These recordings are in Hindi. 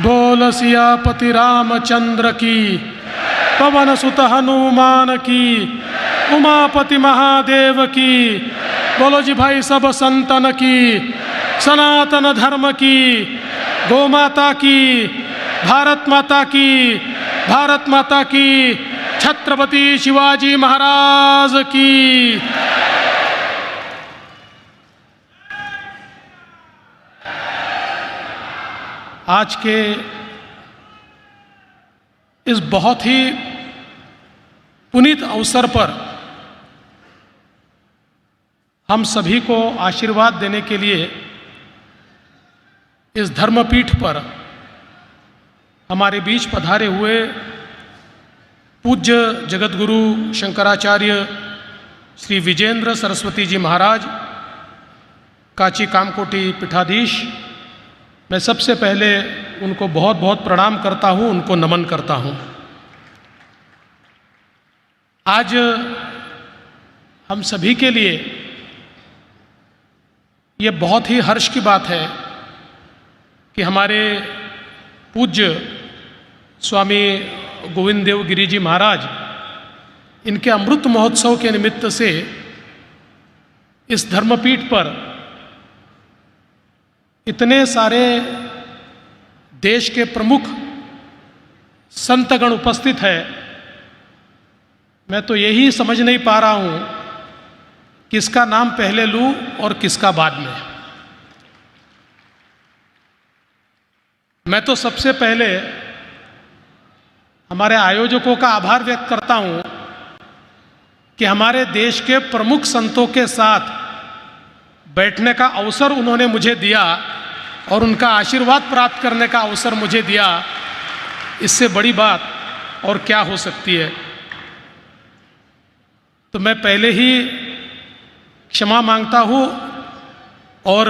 बोल सियापति रामचंद्र की, पवन सुत हनुमान की, उमापति महादेव की। बोलो जी भाई सब संतन की, सनातन धर्म की, गौ माता की, भारत माता की, भारत माता की, छत्रपति शिवाजी महाराज की। आज के इस बहुत ही पुनीत अवसर पर हम सभी को आशीर्वाद देने के लिए इस धर्मपीठ पर हमारे बीच पधारे हुए पूज्य जगतगुरु शंकराचार्य श्री विजेंद्र सरस्वती जी महाराज, काची कामकोटी पीठाधीश, मैं सबसे पहले उनको बहुत बहुत प्रणाम करता हूँ, उनको नमन करता हूँ। आज हम सभी के लिए ये बहुत ही हर्ष की बात है कि हमारे पूज्य स्वामी गोविंद देव गिरि जी महाराज, इनके अमृत महोत्सव के निमित्त से इस धर्मपीठ पर इतने सारे देश के प्रमुख संतगण उपस्थित है। मैं तो यही समझ नहीं पा रहा हूँ किसका नाम पहले लूँ और किसका बाद में। मैं तो सबसे पहले हमारे आयोजकों का आभार व्यक्त करता हूँ कि हमारे देश के प्रमुख संतों के साथ बैठने का अवसर उन्होंने मुझे दिया और उनका आशीर्वाद प्राप्त करने का अवसर मुझे दिया। इससे बड़ी बात और क्या हो सकती है। तो मैं पहले ही क्षमा मांगता हूँ और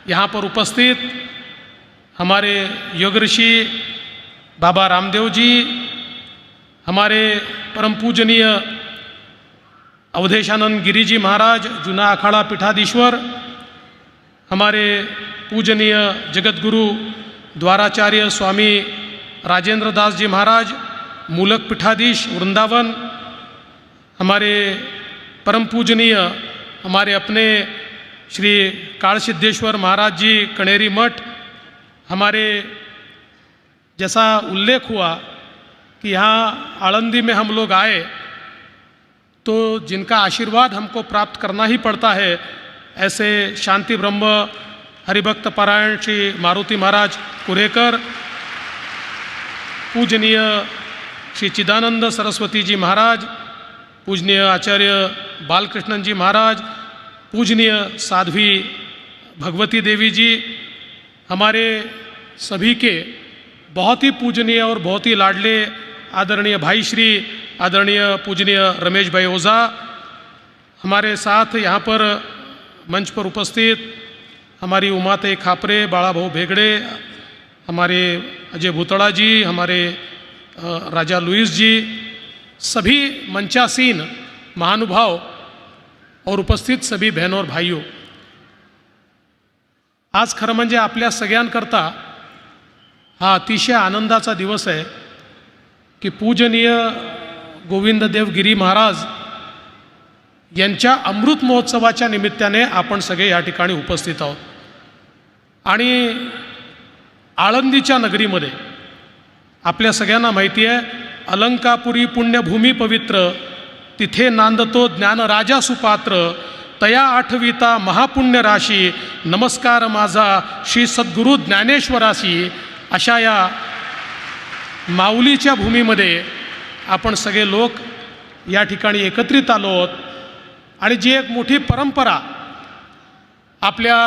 यहाँ पर उपस्थित हमारे योग ऋषि बाबा रामदेव जी, हमारे परम पूजनीय अवधेशानंद गिरि जी महाराज, जूना अखाड़ा पीठाधीश्वर, हमारे पूजनीय जगतगुरु द्वाराचार्य स्वामी राजेंद्र दास जी महाराज, मूलक पीठाधीश वृंदावन, हमारे परम पूजनीय हमारे अपने श्री कालसिद्धेश्वर महाराज जी कनेरी मठ, हमारे जैसा उल्लेख हुआ कि यहाँ आळंदी में हम लोग आए तो जिनका आशीर्वाद हमको प्राप्त करना ही पड़ता है, ऐसे शांति ब्रह्म हरिभक्त पारायण श्री मारुति महाराज कुरेकर, पूजनीय श्री चिदानंद सरस्वती जी महाराज, पूजनीय आचार्य बालकृष्णन जी महाराज, पूजनीय साध्वी भगवती देवी जी, हमारे सभी के बहुत ही पूजनीय और बहुत ही लाडले आदरणीय भाई श्री आदरणीय पूजनीय रमेश भाई ओझा, हमारे साथ यहाँ पर मंच पर उपस्थित हमारी उमाते खापरे, बाला भाऊ भेगड़े, हमारे अजय भूतड़ा जी, हमारे राजा लुइस जी, सभी मंचासीन महानुभाव और उपस्थित सभी बहनों और भाइयों, आज खरं म्हणजे आपल्या सगळ्यांकरता हा अतिशय आनंदाचा दिवस आहे की पूजनीय गोविंददेव गिरी महाराज यांच्या अमृत महोत्सवाच्या निमित्ताने आपण सगळे या ठिकाणी उपस्थित आहोत। आणि आळंदीच्या नगरीमध्ये आपल्या सगळ्यांना माहिती आहे, अलंकापुरी पुण्यभूमी पवित्र, तिथे नांदतो ज्ञानराजा सुपात्र, तया आठविता महापुण्य राशी, नमस्कार माझा श्री सद्गुरु ज्ञानेश्वराशी, अशा या माऊलीच्या भूमीमध्ये आपण सगळे लोक या ठिकाणी एकत्रित आलो आहोत। आणि जी एक मोठी परंपरा आपल्या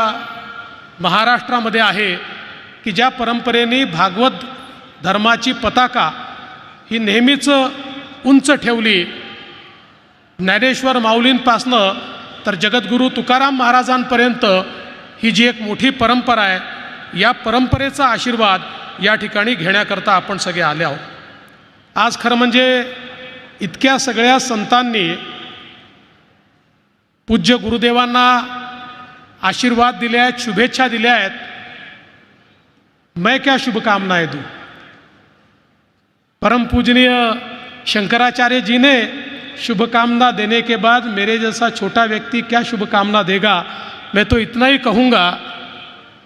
महाराष्ट्रामध्ये आहे की ज्या परंपरेने भागवत धर्माची पताका ही नेहमीच उंच ठेवली, ज्ञानेश्वर माऊलींपासनं तर जगद्गुरू तुकाराम महाराजांपर्यंत ही जी एक मोठी परंपरा आहे, या परंपरेचा आशीर्वाद या ठिकाणी घेण्याकरता आपण सगळे आले आहोत। आज खरं म्हणजे इतक्या सगळ्या संतांनी पूज्य गुरुदेवांना आशीर्वाद दिले आहेत, शुभेच्छा दिल्या आहेत, मैं क्या शुभकामनाएं दूं। परम पूजनीय शंकराचार्य जी ने शुभकामना देने के बाद मेरे जैसा छोटा व्यक्ति क्या शुभकामना देगा। मैं तो इतना ही कहूँगा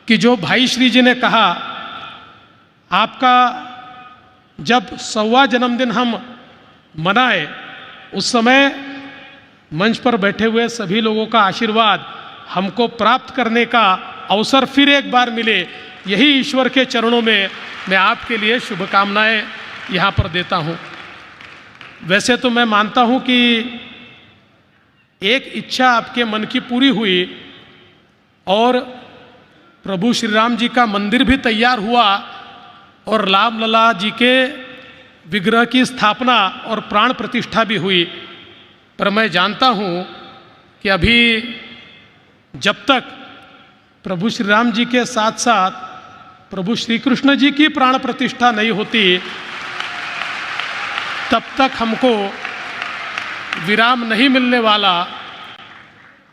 कि जो भाई श्री जी ने कहा, आपका जब 100वां जन्मदिन हम मनाए उस समय मंच पर बैठे हुए सभी लोगों का आशीर्वाद हमको प्राप्त करने का अवसर फिर एक बार मिले, यही ईश्वर के चरणों में मैं आपके लिए शुभकामनाएं यहाँ पर देता हूँ। वैसे तो मैं मानता हूँ कि एक इच्छा आपके मन की पूरी हुई और प्रभु श्री राम जी का मंदिर भी तैयार हुआ और राम लला जी के विग्रह की स्थापना और प्राण प्रतिष्ठा भी हुई। पर मैं जानता हूँ कि अभी जब तक प्रभु श्री राम जी के साथ साथ प्रभु श्री कृष्ण जी की प्राण प्रतिष्ठा नहीं होती, तब तक हमको विराम नहीं मिलने वाला।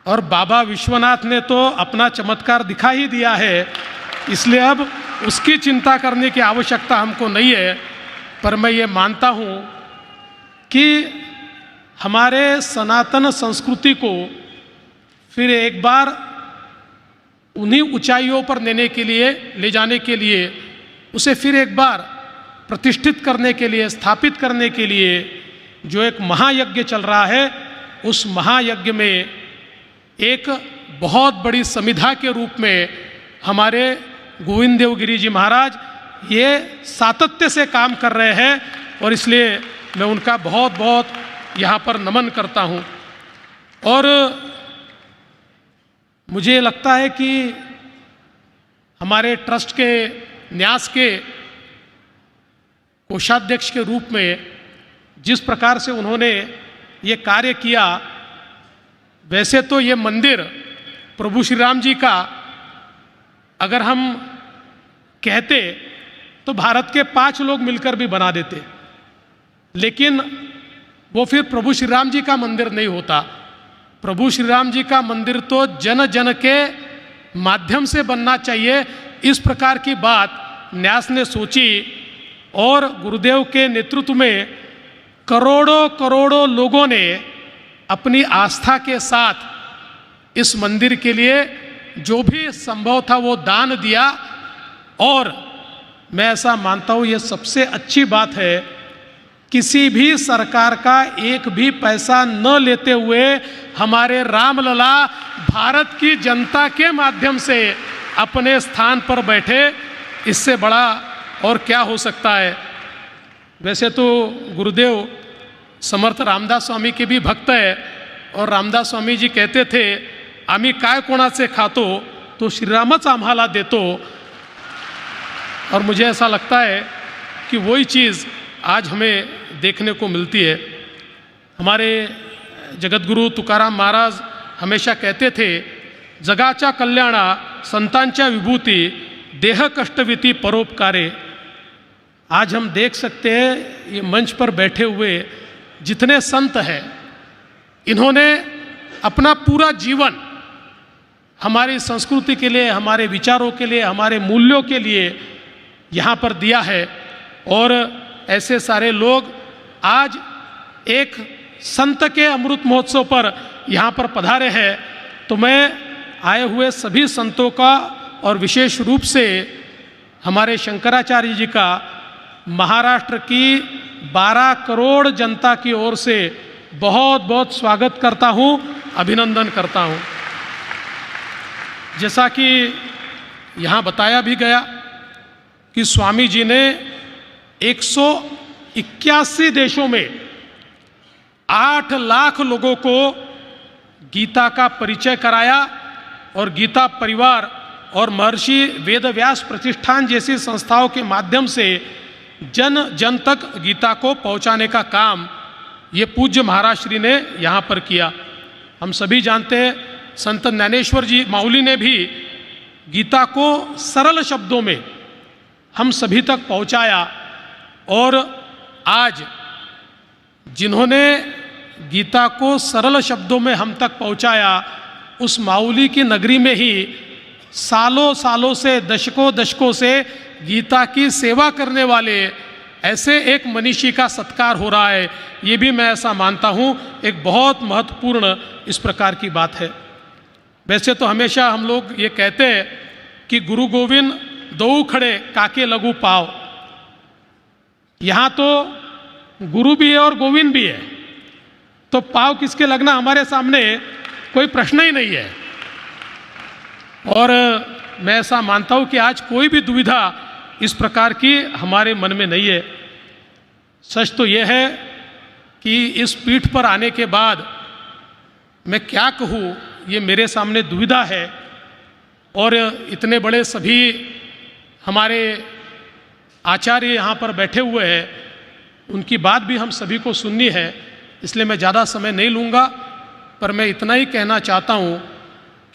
और बाबा विश्वनाथ ने तो अपना चमत्कार दिखा ही दिया है, इसलिए अब उसकी चिंता करने की आवश्यकता हमको नहीं है। पर मैं ये मानता हूँ कि हमारे सनातन संस्कृति को फिर एक बार उन्हीं ऊंचाइयों पर ले जाने के लिए, उसे फिर एक बार प्रतिष्ठित करने के लिए, स्थापित करने के लिए जो एक महायज्ञ चल रहा है, उस महायज्ञ में एक बहुत बड़ी समिधा के रूप में हमारे गोविंद देव गिरी जी महाराज ये सातत्य से काम कर रहे हैं और इसलिए मैं उनका बहुत बहुत यहाँ पर नमन करता हूँ। और मुझे लगता है कि हमारे ट्रस्ट के न्यास के कोषाध्यक्ष के रूप में जिस प्रकार से उन्होंने ये कार्य किया, वैसे तो ये मंदिर प्रभु श्री राम जी का अगर हम कहते तो भारत के 5 लोग मिलकर भी बना देते, लेकिन वो फिर प्रभु श्री राम जी का मंदिर नहीं होता। प्रभु श्री राम जी का मंदिर तो जन जन के माध्यम से बनना चाहिए, इस प्रकार की बात न्यास ने सोची और गुरुदेव के नेतृत्व में करोड़ों करोड़ों लोगों ने अपनी आस्था के साथ इस मंदिर के लिए जो भी संभव था वो दान दिया। और मैं ऐसा मानता हूँ ये सबसे अच्छी बात है, किसी भी सरकार का एक भी पैसा न लेते हुए हमारे रामलला भारत की जनता के माध्यम से अपने स्थान पर बैठे, इससे बड़ा और क्या हो सकता है। वैसे तो गुरुदेव समर्थ रामदास स्वामी के भी भक्त है और रामदास स्वामी जी कहते थे, आम्ही काय कोणाचे खातो तो श्रीरामच आम्हाला देतो। और मुझे ऐसा लगता है कि वही चीज़ आज हमें देखने को मिलती है। हमारे जगतगुरु तुकाराम महाराज हमेशा कहते थे, जगाच्या कल्याणा संतांच्या विभूती देह कष्टविती परोपकारे। आज हम देख सकते हैं ये मंच पर बैठे हुए जितने संत हैं, इन्होंने अपना पूरा जीवन हमारी संस्कृति के लिए, हमारे विचारों के लिए, हमारे मूल्यों के लिए यहाँ पर दिया है। और ऐसे सारे लोग आज एक संत के अमृत महोत्सव पर यहाँ पर पधारे हैं। तो मैं आए हुए सभी संतों का और विशेष रूप से हमारे शंकराचार्य जी का महाराष्ट्र की 12 करोड़ जनता की ओर से बहुत बहुत स्वागत करता हूँ, अभिनंदन करता हूँ। जैसा कि यहाँ बताया भी गया कि स्वामी जी ने 181 देशों में 8 लाख लोगों को गीता का परिचय कराया और गीता परिवार और महर्षि वेदव्यास प्रतिष्ठान जैसी संस्थाओं के माध्यम से जन जन तक गीता को पहुंचाने का काम ये पूज्य महाराज श्री ने यहाँ पर किया। हम सभी जानते हैं संत ज्ञानेश्वर जी माउली ने भी गीता को सरल शब्दों में हम सभी तक पहुंचाया। और आज जिन्होंने गीता को सरल शब्दों में हम तक पहुंचाया, उस माउली की नगरी में ही सालों सालों से, दशकों दशकों से गीता की सेवा करने वाले ऐसे एक मनीषी का सत्कार हो रहा है, ये भी मैं ऐसा मानता हूँ एक बहुत महत्वपूर्ण इस प्रकार की बात है। वैसे तो हमेशा हम लोग ये कहते हैं कि गुरु गोविंद दो खड़े काके लगू पाव। यहाँ तो गुरु भी है और गोविंद भी है, तो पाव किसके लगना हमारे सामने कोई प्रश्न ही नहीं है। और मैं ऐसा मानता हूँ कि आज कोई भी दुविधा इस प्रकार की हमारे मन में नहीं है। सच तो यह है कि इस पीठ पर आने के बाद मैं क्या कहूँ, ये मेरे सामने दुविधा है। और इतने बड़े सभी हमारे आचार्य यहाँ पर बैठे हुए हैं, उनकी बात भी हम सभी को सुननी है, इसलिए मैं ज़्यादा समय नहीं लूँगा। पर मैं इतना ही कहना चाहता हूँ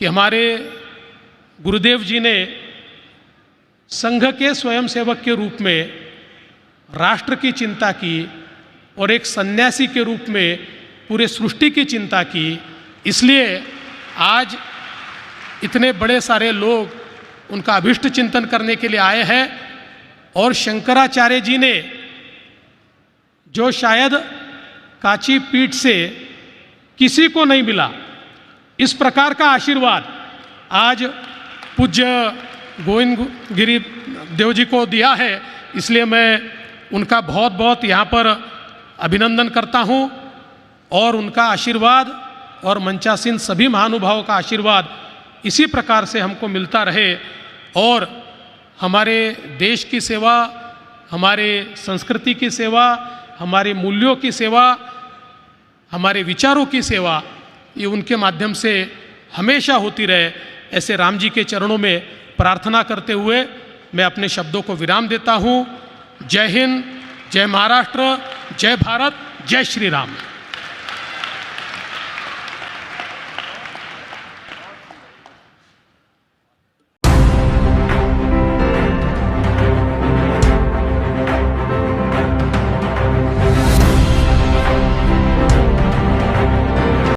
कि हमारे गुरुदेव जी ने संघ के स्वयंसेवक के रूप में राष्ट्र की चिंता की और एक सन्यासी के रूप में पूरे सृष्टि की चिंता की। इसलिए आज इतने बड़े सारे लोग उनका अभिष्ट चिंतन करने के लिए आए हैं। और शंकराचार्य जी ने जो शायद काची पीठ से किसी को नहीं मिला, इस प्रकार का आशीर्वाद आज पूज्य गोविंद गिरी देव जी को दिया है। इसलिए मैं उनका बहुत बहुत यहाँ पर अभिनंदन करता हूँ। और उनका आशीर्वाद और मंचासीन सभी महानुभावों का आशीर्वाद इसी प्रकार से हमको मिलता रहे और हमारे देश की सेवा, हमारे संस्कृति की सेवा, हमारे मूल्यों की सेवा, हमारे विचारों की सेवा, ये उनके माध्यम से हमेशा होती रहे, ऐसे राम जी के चरणों में प्रार्थना करते हुए मैं अपने शब्दों को विराम देता हूँ। जय हिंद, जय महाराष्ट्र, जय भारत, जय श्री राम।